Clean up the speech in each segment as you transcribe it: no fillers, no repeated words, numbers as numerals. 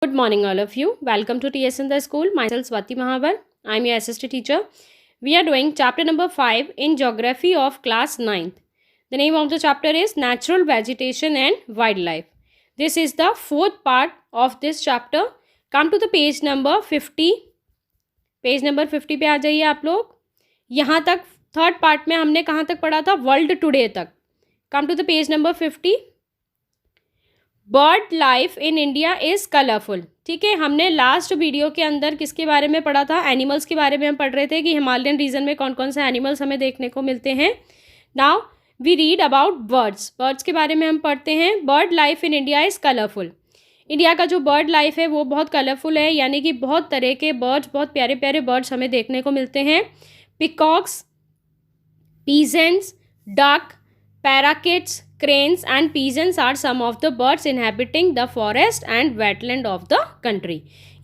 Good morning, all of you. Welcome to TS in the School. Myself Swati Mahavar. I am your assistant teacher. We are doing chapter number 5 in Geography of class 9th. The name of the chapter is Natural Vegetation and Wildlife. This is the fourth part of this chapter. Come to the page number 50. Page number 50 पे आ जाइए आप लोग. यहाँ तक third part में हमने कहाँ तक पढ़ा था? वर्ल्ड टुडे तक. Come to the page number 50. Bird life in India is colourful. ठीक है, हमने लास्ट वीडियो के अंदर किसके बारे में पढ़ा था? एनिमल्स के बारे में हम पढ़ रहे थे कि हिमालयन रीजन में कौन कौन से एनिमल्स हमें देखने को मिलते हैं. Now we read about birds. Birds के बारे में हम पढ़ते हैं. Bird life in India is colourful. India का जो बर्ड लाइफ है वो बहुत कलरफुल है, यानी कि बहुत तरह के बर्ड्स, बहुत प्यारे प्यारे बर्ड्स हमें देखने को मिलते हैं. Peacocks, peasants, duck, parakeets, cranes and pigeons are some of the birds inhabiting the forest and wetland of the country.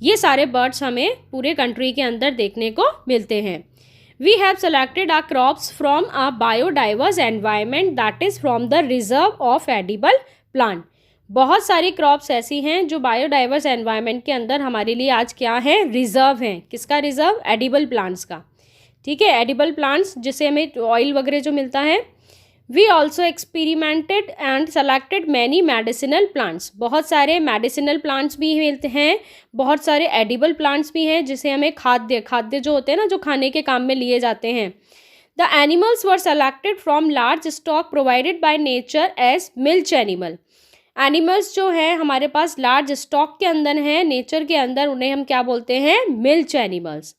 ये सारे birds हमें पूरे country के अंदर देखने को मिलते हैं. We have selected our crops from a biodiverse environment that is from the reserve of edible plant. बहुत सारी क्रॉप्स ऐसी हैं जो बायोडाइवर्स एनवायरनमेंट के अंदर हमारे लिए आज क्या है? रिजर्व हैं. किसका रिजर्व? एडिबल प्लांट्स का. ठीक है, एडिबल प्लांट्स जिससे हमें ऑयल वगैरह जो मिलता है. We also experimented and selected many medicinal plants. बहुत सारे मेडिसिनल प्लांट्स भी मिलते हैं, बहुत सारे एडिबल प्लांट्स भी हैं जिसे हमें खाद्य जो होते हैं ना, जो खाने के काम में लिए जाते हैं. The animals were selected from large stock provided by nature as milch animal. Animals जो है हमारे पास लार्ज स्टॉक के अंदर हैं, नेचर के अंदर, उन्हें हम क्या बोलते हैं? Milch animals.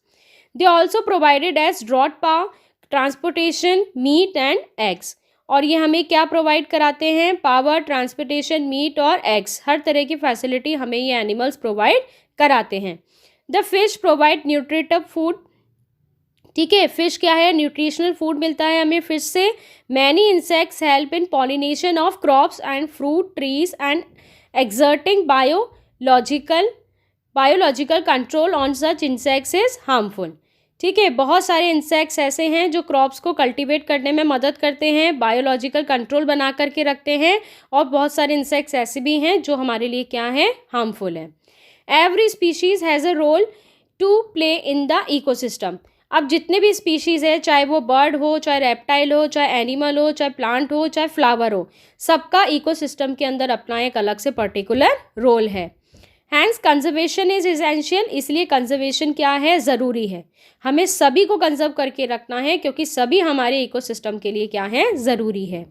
They also provided as draught power, transportation, meat and eggs. और ये हमें क्या प्रोवाइड कराते हैं? पावर, ट्रांसपोर्टेशन, मीट और एग्स. हर तरह की फैसिलिटी हमें ये एनिमल्स प्रोवाइड कराते हैं. The fish provide nutritive food. ठीक है, फिश क्या है? न्यूट्रिशनल फूड मिलता है हमें फिश से. Many insects help in pollination of crops and fruit trees and exerting biological control on such insects is harmful. ठीक है, बहुत सारे इंसेक्ट्स ऐसे हैं जो क्रॉप्स को कल्टीवेट करने में मदद करते हैं, बायोलॉजिकल कंट्रोल बना करके रखते हैं, और बहुत सारे इंसेक्ट्स ऐसे भी हैं जो हमारे लिए क्या है? हार्मफुल है. Every species has a role to play in the ecosystem. अब जितने भी स्पीशीज़ है, चाहे वो बर्ड हो, चाहे रेप्टाइल हो, चाहे एनिमल हो, चाहे प्लांट हो, चाहे फ्लावर हो, सबका इकोसिस्टम के अंदर अपना एक अलग से पर्टिकुलर रोल है. Hence conservation is essential. इसलिए कंजर्वेशन क्या है? ज़रूरी है. हमें सभी को कंजर्व करके रखना है क्योंकि सभी हमारे इकोसिस्टम के लिए क्या है? ज़रूरी है.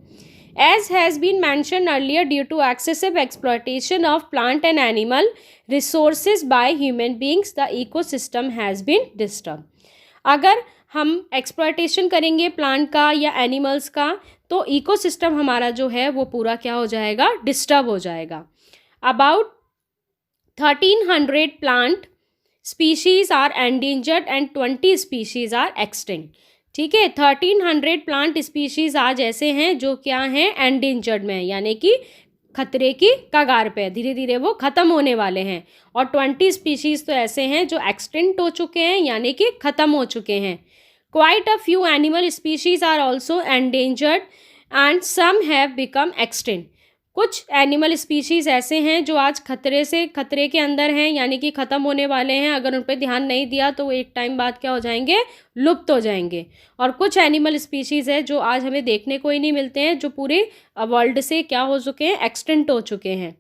As has been mention earlier, due to excessive exploitation of plant and animal resources by human beings, the ecosystem has been disturb. अगर हम एक्सप्लॉयटेशन करेंगे प्लांट का या एनिमल्स का, तो इकोसिस्टम हमारा जो है वो पूरा क्या हो जाएगा? डिस्टर्ब हो जाएगा. About 1300 plant species are endangered and 20 species are extinct. ठीक है, 1300 प्लांट स्पीशीज़ आज ऐसे हैं जो क्या हैं? एंडेंजर्ड में, यानी कि खतरे की कगार पे, धीरे धीरे वो ख़त्म होने वाले हैं. और 20 स्पीशीज़ तो ऐसे हैं जो एक्सटिंक्ट हो चुके हैं, यानी कि ख़त्म हो चुके हैं. Quite a few animal species are also endangered and some have become extinct. कुछ एनिमल स्पीशीज़ ऐसे हैं जो आज खतरे के अंदर हैं, यानी कि ख़त्म होने वाले हैं. अगर उन पर ध्यान नहीं दिया तो वो एक टाइम बाद क्या हो जाएंगे? लुप्त हो जाएंगे. और कुछ एनिमल स्पीशीज़ है जो आज हमें देखने को ही नहीं मिलते हैं, जो पूरे वर्ल्ड से क्या हो चुके हैं? एक्सटिंक्ट हो चुके हैं.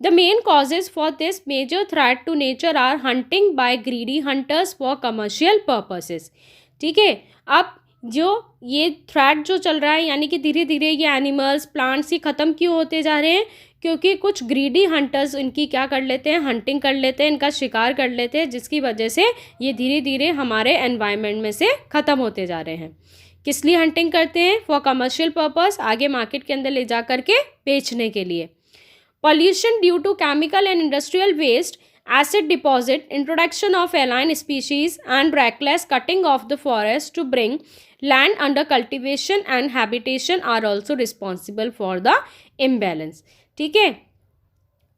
The main causes for this major threat to nature are hunting by greedy hunters for commercial purposes. ठीक है, अब जो ये थ्रेट जो चल रहा है, यानी कि धीरे धीरे ये एनिमल्स, प्लांट्स ही ख़त्म क्यों होते जा रहे हैं? क्योंकि कुछ ग्रीडी हंटर्स इनकी क्या कर लेते हैं? हंटिंग कर लेते हैं, इनका शिकार कर लेते हैं, जिसकी वजह से ये धीरे धीरे हमारे एनवायरनमेंट में से ख़त्म होते जा रहे हैं. किस लिए हंटिंग करते हैं? फॉर कमर्शियल पर्पस, आगे मार्केट के अंदर ले जा करके बेचने के लिए. Pollution due to chemical and industrial waste, acid deposit, introduction of alien species and reckless cutting of the forest to bring land under cultivation and habitation are also responsible for the imbalance. ठीक है,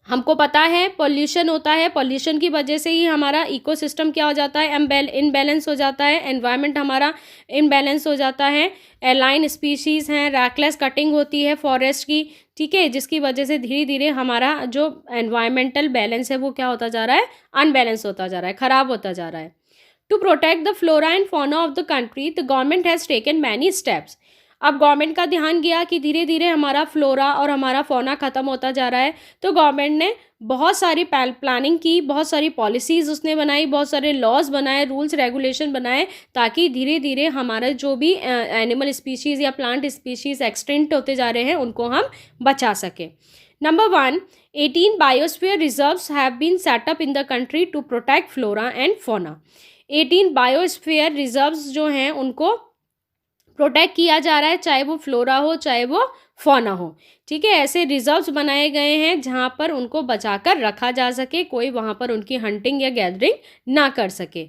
हमको पता है pollution होता है, pollution की वजह से ही हमारा इकोसिस्टम क्या हो जाता है, इनबैलेंस हो जाता है, एनवायरनमेंट हमारा इनबैलेंस हो जाता है, एलाइन स्पीशीज़ हैं, रैकलेस कटिंग होती है फॉरेस्ट की, ठीक है, जिसकी वजह से धीरे धीरे हमारा जो एनवायरमेंटल बैलेंस है वो क्या होता जा रहा है, अनबैलेंस होता जा रहा है, ख़राब होता जा रहा है। To protect the flora and fauna of the country the government has taken many steps. अब गवर्नमेंट का ध्यान गया कि धीरे धीरे हमारा फ्लोरा और हमारा फौना ख़त्म होता जा रहा है, तो गवर्नमेंट ने बहुत सारी प्लानिंग की, बहुत सारी पॉलिसीज़ उसने बनाई, बहुत सारे लॉज बनाए, रूल्स रेगुलेशन बनाए, ताकि धीरे धीरे हमारा जो भी एनिमल स्पीशीज़ या प्लांट स्पीशीज़ एक्सटिंक्ट होते जा रहे हैं उनको हम बचा सकें। Number 1, 18 biosphere reserves have been set up in the country to protect flora and fauna. 18 biosphere reserves जो हैं उनको प्रोटेक्ट किया जा रहा है, चाहे वो फ्लोरा हो चाहे वो फौना हो, ठीक है। ऐसे रिजर्व्स बनाए गए हैं जहाँ पर उनको बचाकर रखा जा सके, कोई वहाँ पर उनकी हंटिंग या गैदरिंग ना कर सके।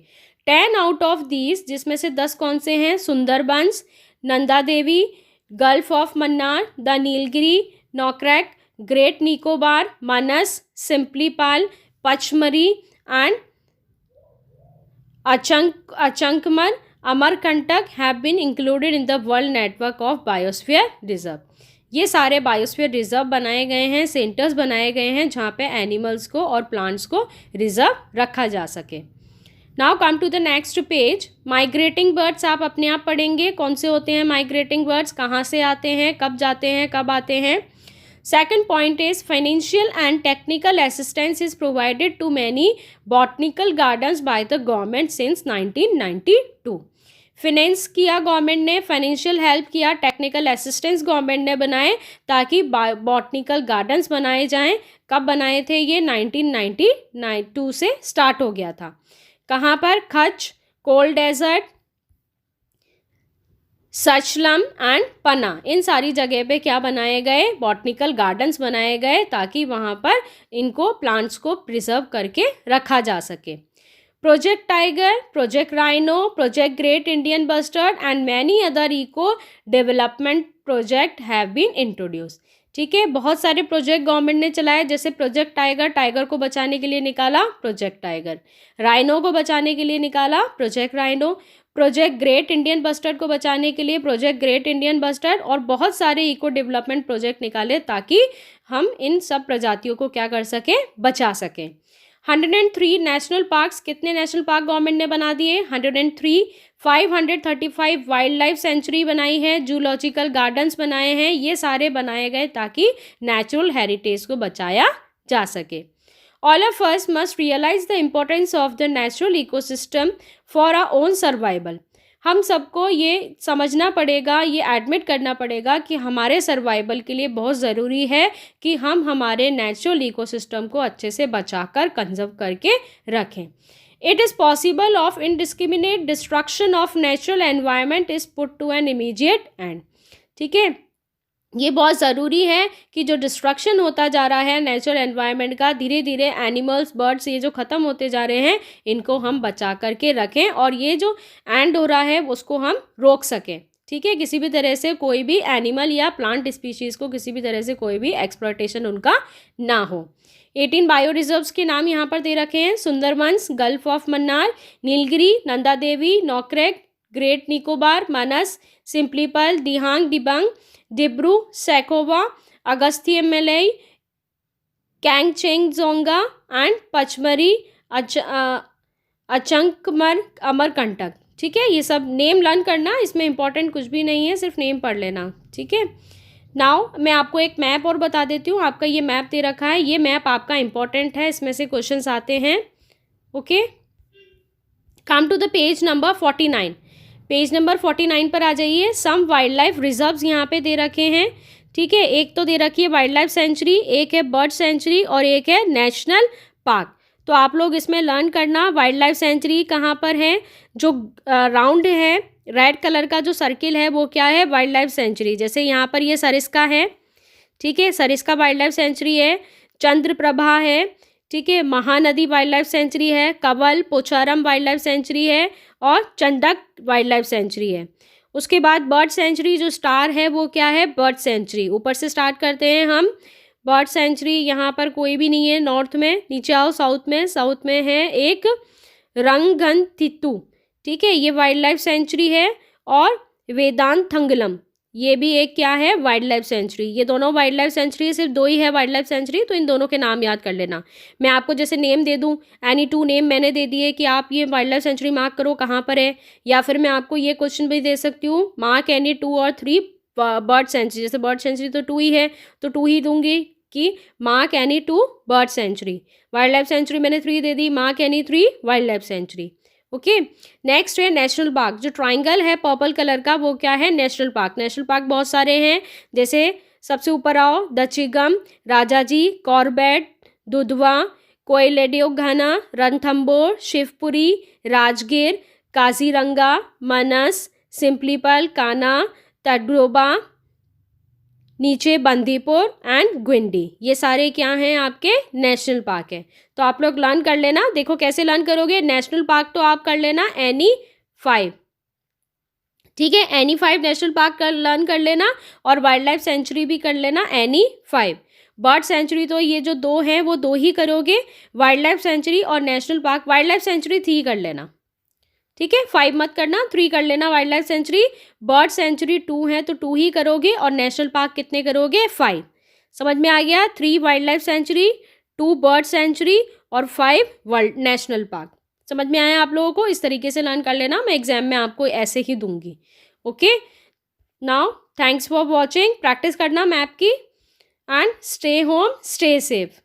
10 आउट ऑफ दीज, जिसमें से 10 कौन से हैं, Sundarbans, Nanda Devi, Gulf of Mannar, the Nilgiri, Nokrek, Great Nicobar, Manas, Simlipal, Pachmarhi and Achanakmar, Amarkantak have been included in the world network of biosphere reserve. ये सारे बायोस्फीयर रिजर्व बनाए गए हैं, सेंटर्स बनाए गए हैं जहाँ पे एनिमल्स को और प्लांट्स को रिजर्व रखा जा सके। Now come to the next page. Migrating birds आप अपने आप पढ़ेंगे, कौन से होते हैं माइग्रेटिंग बर्ड्स, कहाँ से आते हैं, कब जाते हैं, कब आते हैं। Second point is financial and technical assistance is provided to many botanical gardens by the government since 1992. Finance किया गवर्नमेंट ने, फाइनेंशियल हेल्प किया, टेक्निकल असिस्टेंस गवर्नमेंट ने बनाए ताकि बॉटनिकल गार्डन्स बनाए जाएं। कब बनाए थे ये, 1992 से स्टार्ट हो गया था। कहाँ पर, Kutch, cold desert, Seshachalam and पन्ना, इन सारी जगह पे क्या बनाए गए, बॉटनिकल गार्डन्स बनाए गए ताकि वहाँ पर इनको प्लांट्स को प्रिजर्व करके रखा जा सके। Project tiger, project rhino, project great Indian bustard and many other eco development project have been introduce, ठीक है। बहुत सारे प्रोजेक्ट गवर्नमेंट ने चलाए, जैसे प्रोजेक्ट टाइगर, टाइगर को बचाने के लिए निकाला प्रोजेक्ट टाइगर, राइनो को बचाने के लिए निकाला project rhino, project great Indian bustard को बचाने के लिए प्रोजेक्ट ग्रेट इंडियन बस्टर्ड, और बहुत सारे इको डेवलपमेंट प्रोजेक्ट निकाले ताकि हम इन सब प्रजातियों को क्या कर सकें, बचा सकें। 103 नेशनल पार्क्स, कितने नेशनल पार्क गवर्नमेंट ने बना दिए, 103। 535 वाइल्ड लाइफ सेंचुरी बनाई है, जूलॉजिकल गार्डन्स बनाए हैं, ये सारे बनाए गए ताकि नेचुरल हेरिटेज को बचाया जा सके। All of us must realize the importance of the natural ecosystem for our own survival. हम सबको ये समझना पड़ेगा, ये एडमिट करना पड़ेगा कि हमारे सर्वाइवल के लिए बहुत ज़रूरी है कि हम हमारे नेचुरल इकोसिस्टम को अच्छे से बचाकर कंजर्व करके रखें। It is possible of indiscriminate destruction of natural environment is put to an immediate end. ठीक है, ये बहुत ज़रूरी है कि जो डिस्ट्रक्शन होता जा रहा है नेचुरल एनवायरनमेंट का, धीरे धीरे एनिमल्स, बर्ड्स ये जो ख़त्म होते जा रहे हैं, इनको हम बचा करके रखें और ये जो एंड हो रहा है उसको हम रोक सकें, ठीक है। किसी भी तरह से कोई भी एनिमल या प्लांट स्पीशीज़ को किसी भी तरह से कोई भी एक्सप्लॉयटेशन उनका ना हो। 18 बायो रिजर्व्स के नाम यहाँ पर दे रखे हैं, Sundarbans, Gulf of Mannar, Nilgiri, Nanda Devi, Nokrek, Great Nicobar, Manas, Simlipal, Dihang Dibang, Dibru Saikhowa, Agasthyamalai, Kanchenjunga and Pachmarhi, Achanakmar, Amarkantak, ठीक है। ये सब नेम लर्न करना, इसमें इंपॉर्टेंट कुछ भी नहीं है, सिर्फ नेम पढ़ लेना, ठीक है। नाउ मैं आपको एक मैप और बता देती हूँ, आपका ये मैप दे रखा है, ये मैप आपका इंपॉर्टेंट है, इसमें से क्वेश्चंस आते हैं, okay. Come to the page number 49। Page number 49 पर आ जाइए। सम वाइल्ड लाइफ रिजर्व्स यहाँ पे दे रखे हैं, ठीक है। एक तो दे रखी है वाइल्ड लाइफ सेंचुरी, एक है बर्ड सेंचुरी और एक है नेशनल पार्क। तो आप लोग इसमें लर्न करना, वाइल्ड लाइफ सेंचुरी कहाँ पर है, जो राउंड है, रेड कलर का जो सर्किल है वो क्या है, वाइल्ड लाइफ सेंचुरी। जैसे यहाँ पर ये सरिस्का है, ठीक है, सरिस्का वाइल्ड लाइफ सेंचुरी है, चंद्रप्रभा है, ठीक है, महानदी वाइल्ड लाइफ सेंचुरी है, कवल पोचारम वाइल्ड लाइफ सेंचुरी है और चंदक वाइल्ड लाइफ सेंचुरी है। उसके बाद बर्ड सेंचुरी जो स्टार है वो क्या है, बर्ड सेंचुरी। ऊपर से स्टार्ट करते हैं हम, बर्ड सेंचुरी यहाँ पर कोई भी नहीं है नॉर्थ में। नीचे आओ साउथ में, साउथ में है एक रंगनतिट्टू, ठीक है, ये वाइल्ड लाइफ सेंचुरी है। और वेदांतथंगलम, ये भी एक क्या है, वाइल्ड लाइफ सेंचुरी। ये दोनों वाइल्ड लाइफ सेंचुरी, सिर्फ दो ही है वाइल्ड लाइफ सेंचुरी, तो इन दोनों के नाम याद कर लेना। मैं आपको जैसे नेम दे दूं, एनी टू नेम मैंने दे दिए कि आप ये वाइल्ड लाइफ सेंचुरी मार्क करो कहाँ पर है। या फिर मैं आपको ये क्वेश्चन भी दे सकती हूँ, मार्क एनी 2 और 3 बर्ड सेंचुरी। जैसे बर्ड सेंचुरी तो 2 ही है, तो 2 ही दूंगी कि mark any 2 bird sanctuary. Wildlife sanctuary मैंने 3 दे दी, mark any 3 wildlife sanctuary. Okay, next है नेशनल पार्क। जो ट्राइंगल है पर्पल कलर का, वो क्या है, नेशनल पार्क। नेशनल पार्क बहुत सारे हैं, जैसे सबसे ऊपर आओ, दचिगम, राजाजी, कॉर्बेट, दुधवा, कोयलेडियोघना, रणथंबोर, शिवपुरी, राजगीर, काजीरंगा, मनस, सिंपलीपल, कान्हा, तडोबा, नीचे बंदीपुर एंड ग्विंडी, ये सारे क्या हैं आपके नेशनल पार्क है। तो आप लोग लर्न कर लेना। देखो कैसे लर्न करोगे, नेशनल पार्क तो आप कर लेना एनी 5, ठीक है, एनी 5 नेशनल पार्क कर लर्न कर लेना। और वाइल्ड लाइफ सेंचुरी भी कर लेना एनी 5। बर्ड सेंचुरी तो ये जो 2 हैं वो 2 ही करोगे, वाइल्ड लाइफ सेंचुरी और national park. Wild life sanctuary 3 कर लेना, ठीक है, 5 मत करना, 3 कर लेना wild life sanctuary. Bird sanctuary 2 है तो 2 ही करोगे, और नेशनल पार्क कितने करोगे, 5। समझ में आ गया, 3 wildlife century, 2 bird century और 5 वर्ल्ड नेशनल पार्क। समझ में आया आप लोगों को, इस तरीके से लर्न कर लेना, मैं एग्जाम में आपको ऐसे ही दूंगी। Okay, now thanks for watching, practice करना मैप की, and stay home, stay safe.